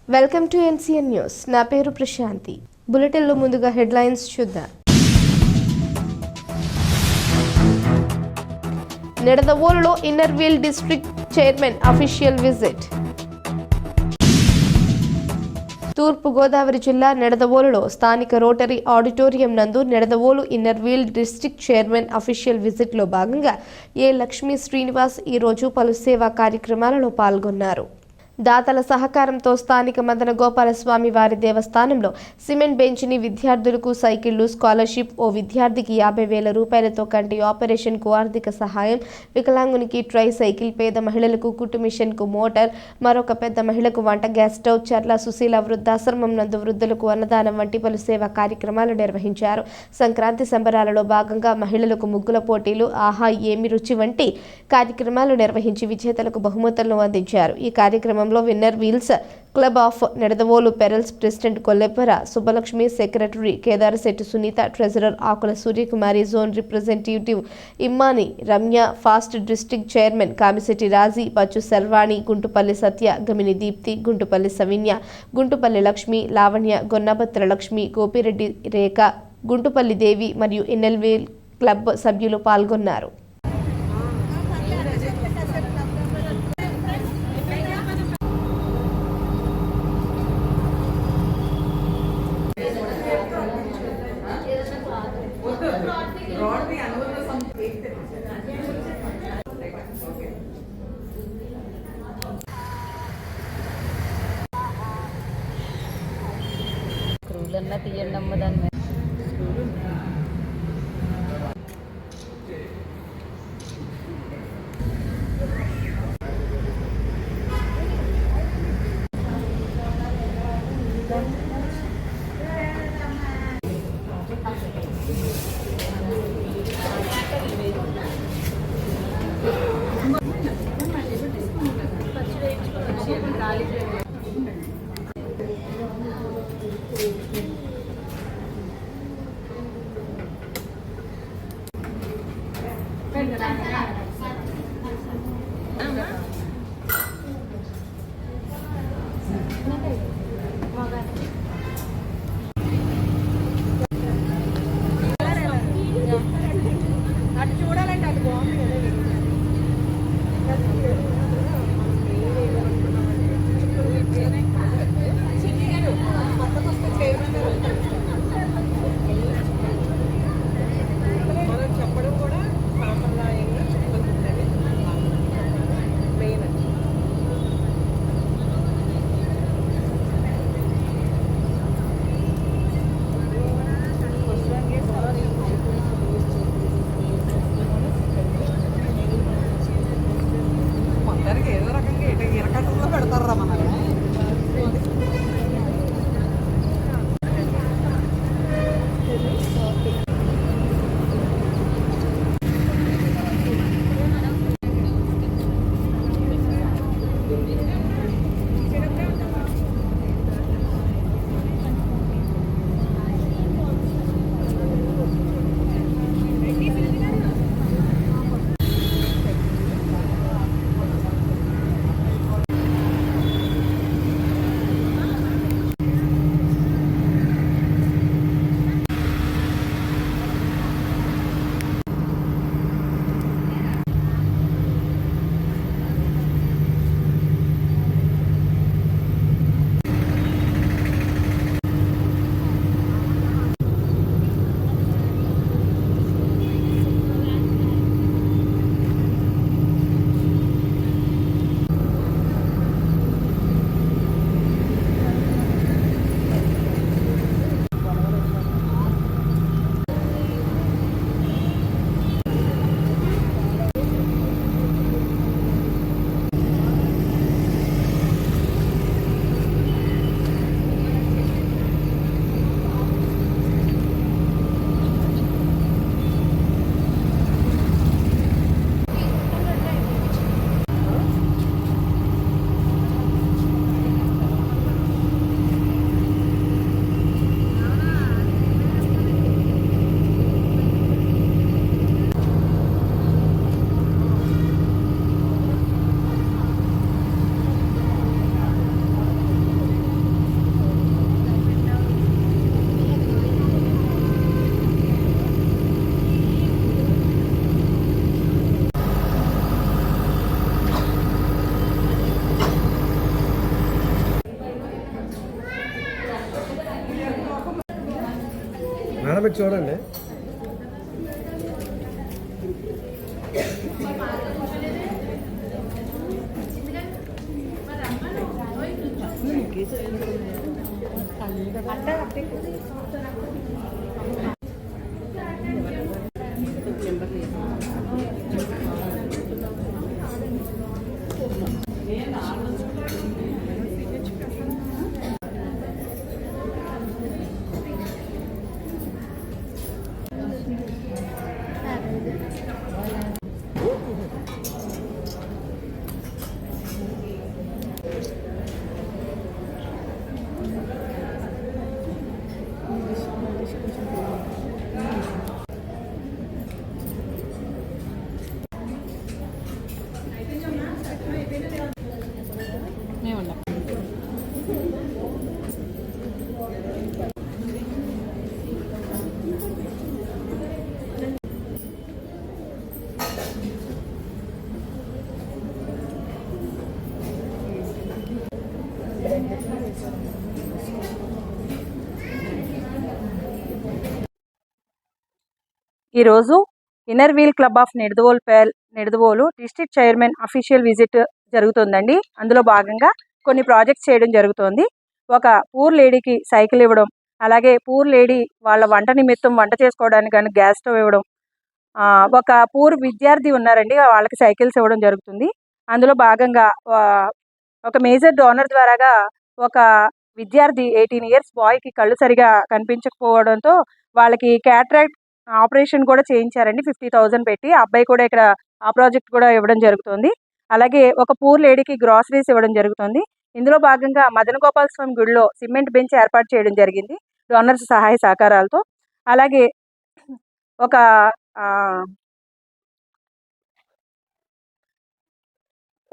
Welcome to NCN news. నా పేరు ప్రశాంతి. బులెటిన్లో ముందుగా హెడ్లైన్స్ చూద్దాం. నిడదవోలులో inner wheel district chairman official visit. తూర్పు గోదావరి జిల్లా నిడదవోలులో స్థానిక రోటరీ ఆడిటోరియం నందు Nidadavolu inner wheel district chairman official విజిట్లో భాగంగా ఏ లక్ష్మీ శ్రీనివాస్ ఈరోజు పలు సేవా కార్యక్రమాలలో పాల్గొన్నారు. దాతల సహకారంతో స్థానిక మదన గోపాలస్వామి వారి దేవస్థానంలో సిమెంట్ బెంచ్ని విద్యార్థులకు సైకిళ్లు, స్కాలర్షిప్, ఓ విద్యార్థికి 50,000 రూపాయలతో కంటి ఆపరేషన్కు ఆర్థిక సహాయం, వికలాంగునికి ట్రై సైకిల్, పేద మహిళలకు కుట్టు మిషన్కు మోటార్, మరొక పెద్ద మహిళకు వంట గ్యాస్ స్టవ్, చర్ల సుశీల వృద్ధాశ్రమం నందు వృద్ధులకు అన్నదానం వంటి పలు సేవా కార్యక్రమాలు నిర్వహించారు. సంక్రాంతి సంబరాలలో భాగంగా మహిళలకు ముగ్గుల పోటీలు, ఆహా ఏమి రుచి వంటి కార్యక్రమాలు నిర్వహించి విజేతలకు బహుమతులను అందించారు. ఈ కార్యక్రమం inner wheels club of Nidadavolu pearls president Kollebbara Subbalakshmi, secretary Kedarasetti Sunitha, treasurer Akula Suryakumari, zone representative Immani Ramya, past district chairman Kamisetti Raji, Bachchu Sharvani, Guntupalli Satya, Gamini Deepti, Guntupalli Savinya, Guntupalli Lakshmi, Lavanya, Gonnabhadra Lakshmi, Gopireddy Rekha, Guntupalli Devi మరియు ఇన్నర్ వీల్ క్లబ్ సభ్యులు పాల్గొన్నారు. స్క్రూలన్నా తీయండి అమ్మ దాని మీద. అటు చూడాలంటే అది బాగుంది కదా. చెప్పడం కూడా సాంప్రదాయంగా చెప్తుందండి. మెయిన్ మేడం ఇది చూడండి. ఈరోజు inner wheel club of Nidadavolu district chairman official visit జరుగుతుందండి. అందులో భాగంగా కొన్ని ప్రాజెక్ట్స్ చేయడం జరుగుతుంది. ఒక పూర్ లేడీకి సైకిల్ ఇవ్వడం, అలాగే పూర్ లేడీ వాళ్ళ వంట నిమిత్తం వంట చేసుకోవడానికి కానీ గ్యాస్ స్టవ్ ఇవ్వడం, ఒక పూర్ విద్యార్థి ఉన్నారండి, వాళ్ళకి సైకిల్స్ ఇవ్వడం జరుగుతుంది. అందులో భాగంగా ఒక మేజర్ డోనర్ ద్వారాగా ఒక విద్యార్థి 18 ఇయర్స్ బాయ్కి కళ్ళు సరిగా కనిపించకపోవడంతో వాళ్ళకి క్యాట్రాక్ట్ ఆపరేషన్ కూడా చేయించారండి 50,000 పెట్టి. ఆ అబ్బాయి కూడా ఇక్కడ ఆ ప్రాజెక్ట్ కూడా ఇవ్వడం జరుగుతుంది. అలాగే ఒక పూర్ లేడీకి గ్రాసరీస్ ఇవ్వడం జరుగుతుంది. ఇందులో భాగంగా మదన గోపాల స్వామి గుడిలో సిమెంట్ బెంచ్ ఏర్పాటు చేయడం జరిగింది డోనర్స్ సహాయ సహకారాలతో. అలాగే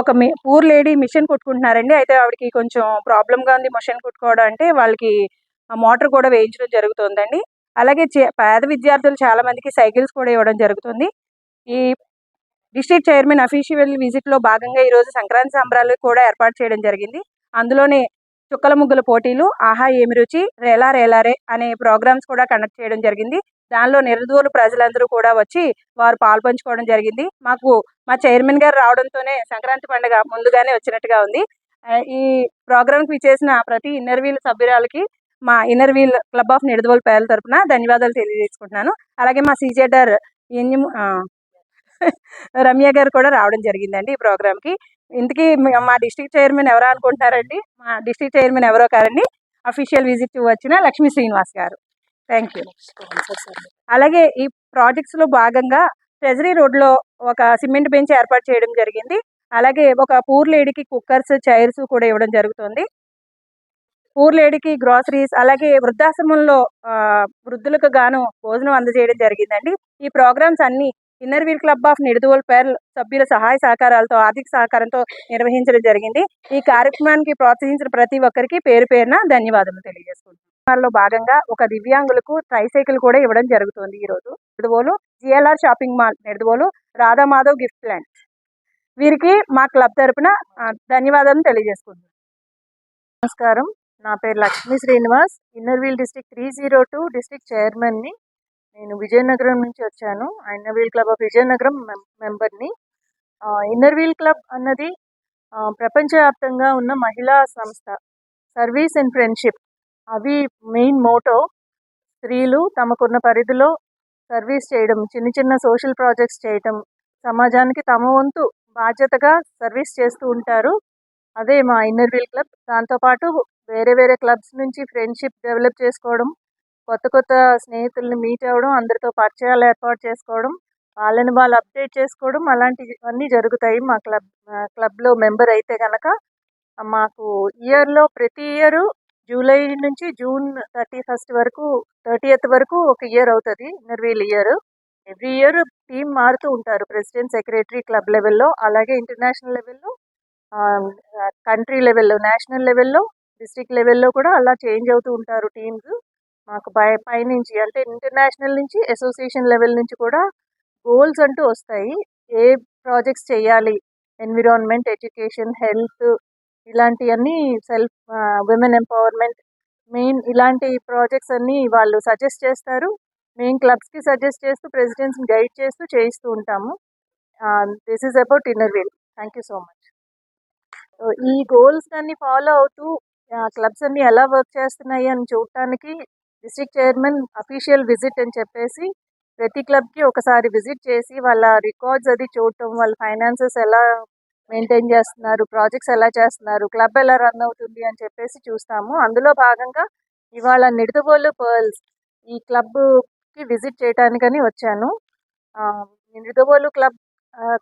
ఒక పూర్ లేడీ మిషన్ కుట్టుకుంటున్నారండి. అయితే ఆవిడకి కొంచెం ప్రాబ్లంగా ఉంది మిషన్ కుట్టుకోవడం, అంటే వాళ్ళకి మోటార్ కూడా వేయించడం జరుగుతుందండి. అలాగే పేద విద్యార్థులు చాలా మందికి సైకిల్స్ కూడా ఇవ్వడం జరుగుతుంది. ఈ డిస్ట్రిక్ట్ చైర్మన్ అఫీషియల్ విజిట్లో భాగంగా ఈరోజు సంక్రాంతి సంబరాలు కూడా ఏర్పాటు చేయడం జరిగింది. అందులోనే చుక్కల ముగ్గుల పోటీలు, ఆహా ఏమి రుచి, రేలా రేలారే అనే ప్రోగ్రామ్స్ కూడా కండక్ట్ చేయడం జరిగింది. దానిలో నిడదవోలు ప్రజలందరూ కూడా వచ్చి వారు పాల్పంచుకోవడం జరిగింది. మా చైర్మన్ గారు రావడంతోనే సంక్రాంతి పండుగ ముందుగానే వచ్చినట్టుగా ఉంది. ఈ ప్రోగ్రామ్కి విచ్చేసిన ప్రతి ఇన్నర్ వీల్ సభ్యురాలకి మా inner wheel club of Nidadavolu పేర్ల తరపున ధన్యవాదాలు తెలియజేసుకుంటున్నాను. అలాగే మా సీజెడర్ రమ్య గారు కూడా రావడం జరిగిందండి ఈ ప్రోగ్రామ్కి. ఇంతకీ మా డిస్ట్రిక్ట్ చైర్మన్ ఎవరో అనుకుంటున్నారండి, మా డిస్ట్రిక్ట్ చైర్మన్ ఎవరో కాదండి, అఫీషియల్ విజిట్ వచ్చిన లక్ష్మీ శ్రీనివాస్ గారు. Thank you. అలాగే ఈ ప్రాజెక్ట్స్లో భాగంగా ట్రెజరీ రోడ్లో ఒక సిమెంట్ బెంచ్ ఏర్పాటు చేయడం జరిగింది. అలాగే ఒక పూర్ లేడీకి కుక్కర్స్, చైర్స్ కూడా ఇవ్వడం జరుగుతుంది. పూర్ లేడీకి గ్రాసరీస్, అలాగే వృద్ధాశ్రమంలో వృద్ధులకు గాను భోజనం అందజేయడం జరిగిందండి. ఈ ప్రోగ్రామ్స్ అన్ని inner wheel club of Nidadavolu పేర్ల సభ్యుల సహాయ సహకారాలతో, ఆర్థిక సహకారంతో నిర్వహించడం జరిగింది. ఈ కార్యక్రమానికి ప్రోత్సహించిన ప్రతి ఒక్కరికి పేరు పేరున ధన్యవాదాలు తెలియజేసుకుంటున్నాను. భాగంగా ఒక దివ్యాంగులకు ట్రైసైకిల్ కూడా ఇవ్వడం జరుగుతుంది. ఈరోజు Nidadavolu GLR shopping mall Nidadavolu Radhamadhav gift land వీరికి మా క్లబ్ తరపున ధన్యవాదాలు తెలియజేసుకుంటున్నాను. నమస్కారం, నా పేరు Lakshmi Srinivas, inner wheel district 302 district చైర్మన్ని. నేను విజయనగరం నుంచి వచ్చాను. Inner wheel club of Vizianagaram మెంబర్ని. ఇన్నర్ వీల్ క్లబ్ అన్నది ప్రపంచవ్యాప్తంగా ఉన్న మహిళా సంస్థ. సర్వీస్ అండ్ ఫ్రెండ్షిప్ అవి మెయిన్ మోటో. స్త్రీలు తమకున్న పరిధిలో సర్వీస్ చేయడం, చిన్న చిన్న సోషల్ ప్రాజెక్ట్స్ చేయటం, సమాజానికి తమ వంతు బాధ్యతగా సర్వీస్ చేస్తూ ఉంటారు. అదే మా ఇన్నర్ వీల్ క్లబ్. దాంతోపాటు వేరే వేరే క్లబ్స్ నుంచి ఫ్రెండ్షిప్ డెవలప్ చేసుకోవడం, కొత్త కొత్త స్నేహితుల్ని మీట్ అవ్వడం, అందరితో పరిచయాలు ఏర్పాటు చేసుకోవడం, వాళ్ళని వాళ్ళు అప్డేట్ చేసుకోవడం, అలాంటివన్నీ జరుగుతాయి మా క్లబ్లో మెంబర్ అయితే కనుక. మాకు ప్రతి ఇయర్ జూలై నుంచి జూన్ 30th వరకు 30th వరకు ఒక ఇయర్ అవుతుంది inner wheel year. Every year team మారుతూ ఉంటారు, ప్రెసిడెంట్, సెక్రటరీ, క్లబ్ లెవెల్లో, అలాగే ఇంటర్నేషనల్ లెవెల్లో, కంట్రీ లెవెల్లో, నేషనల్ లెవెల్లో, డిస్ట్రిక్ట్ లెవెల్లో కూడా అలా చేంజ్ అవుతూ ఉంటారు టీమ్స్. మాకు పైనుంచి అంటే ఇంటర్నేషనల్ నుంచి, అసోసియేషన్ లెవెల్ నుంచి కూడా గోల్స్ అంటూ వస్తాయి. ఏ ప్రాజెక్ట్స్ చేయాలి, ఎన్విరాన్మెంట్, ఎడ్యుకేషన్, హెల్త్, ఇలాంటివన్నీ, విమెన్ ఎంపవర్మెంట్, మెయిన్ ఇలాంటి ప్రాజెక్ట్స్ అన్నీ వాళ్ళు సజెస్ట్ చేస్తారు. మేము క్లబ్స్కి సజెస్ట్ చేస్తూ ప్రెసిడెంట్స్ని గైడ్ చేస్తూ చేయిస్తూ ఉంటాము. This is about Inner Wheel. Thank you so much. ఈ గోల్స్ అన్ని ఫాలో అవుతూ క్లబ్స్ అన్ని ఎలా వర్క్ చేస్తున్నాయి అని చూడటానికి డిస్ట్రిక్ట్ చైర్మన్ అఫీషియల్ విజిట్ అని చెప్పేసి ప్రతి క్లబ్కి ఒకసారి విజిట్ చేసి వాళ్ళ రికార్డ్స్ అది చూడటం, వాళ్ళ ఫైనాన్సెస్ ఎలా మెయింటైన్ చేస్తున్నారు, ప్రాజెక్ట్స్ ఎలా చేస్తున్నారు, క్లబ్ ఎలా రన్ అవుతుంది అని చెప్పేసి చూస్తాము. అందులో భాగంగా ఇవాళ నిడదవోలు పర్ల్స్ ఈ క్లబ్కి విజిట్ చేయడానికని వచ్చాను. నిడదవోలు క్లబ్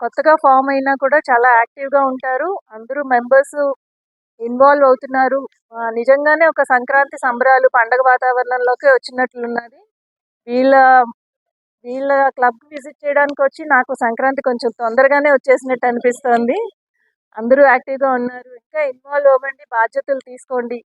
కొత్తగా ఫామ్ అయినా కూడా చాలా యాక్టివ్గా ఉంటారు. అందరూ మెంబర్స్ ఇన్వాల్వ్ అవుతున్నారు. నిజంగానే ఒక సంక్రాంతి సంబరాలు పండగ వాతావరణంలోకి వచ్చినట్లున్నది. వీళ్ళ వీళ్ళ క్లబ్ విజిట్ చేయడానికి వచ్చి నాకు సంక్రాంతి కొంచెం తొందరగానే వచ్చేసినట్టు అనిపిస్తోంది. అందరూ యాక్టివ్గా ఉన్నారు. ఇంకా ఇన్వాల్వ్ అవ్వండి, బాధ్యతలు తీసుకోండి.